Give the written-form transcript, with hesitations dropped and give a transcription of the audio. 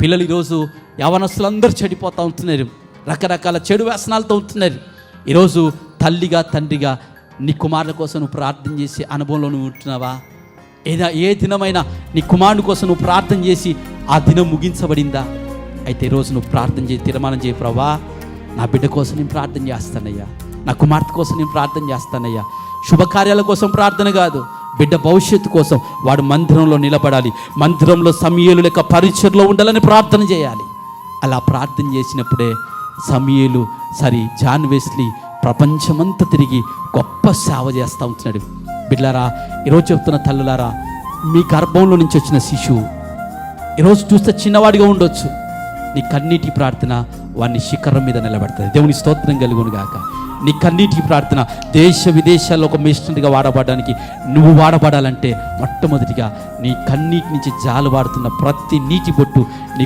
పిల్లలు ఈరోజు యవనస్తులు అందరూ చెడిపోతూ ఉంటున్నారు, రకరకాల చెడు వ్యసనాలతో ఉంటున్నారు. ఈరోజు తల్లిగా తండ్రిగా నీ కుమారుల కోసం నువ్వు ప్రార్థన చేసి అనుభవంలో నువ్వు ఉంటున్నావా? ఏ దినమైనా నీ కుమారుని కోసం నువ్వు ప్రార్థన చేసి ఆ దినం ముగించబడిందా? అయితే ఈరోజు నువ్వు ప్రార్థన చేసి తీర్మానం చేయి, ప్రభువా నా బిడ్డ కోసం నేను ప్రార్థన చేస్తానయ్యా, నా కుమార్తె కోసం నేను ప్రార్థన చేస్తానయ్యా. శుభకార్యాల కోసం ప్రార్థన కాదు, బిడ్డ భవిష్యత్తు కోసం వాడు మందిరంలో నిలబడాలి, మందిరంలో సమూయేలు లెక్క పరిచర్లో ఉండాలని ప్రార్థన చేయాలి. అలా ప్రార్థన చేసినప్పుడే సమూయేలు జాన్ వెస్లీ ప్రపంచమంతా తిరిగి గొప్ప సేవ చేస్తూ ఉంటున్నాడు. బిడ్డలారా, ఈరోజు చెప్తున్న తల్లులారా, మీ గర్భంలో నుంచి వచ్చిన శిశువు ఈరోజు చూస్తే చిన్నవాడిగా ఉండొచ్చు, నీ కన్నీటి ప్రార్థన వాడిని శిఖరం మీద నిలబెడుతుంది. దేవుని స్తోత్రం కలుగును గాక. నీ కన్నీటి ప్రార్థన దేశ విదేశాల్లో ఒక మిషనరీగా వాడబడడానికి నువ్వు వాడబడాలంటే మొట్టమొదటిగా నీ కన్నీటి నుంచి జాలువాడుతున్న ప్రతి నీటి బొట్టు నీ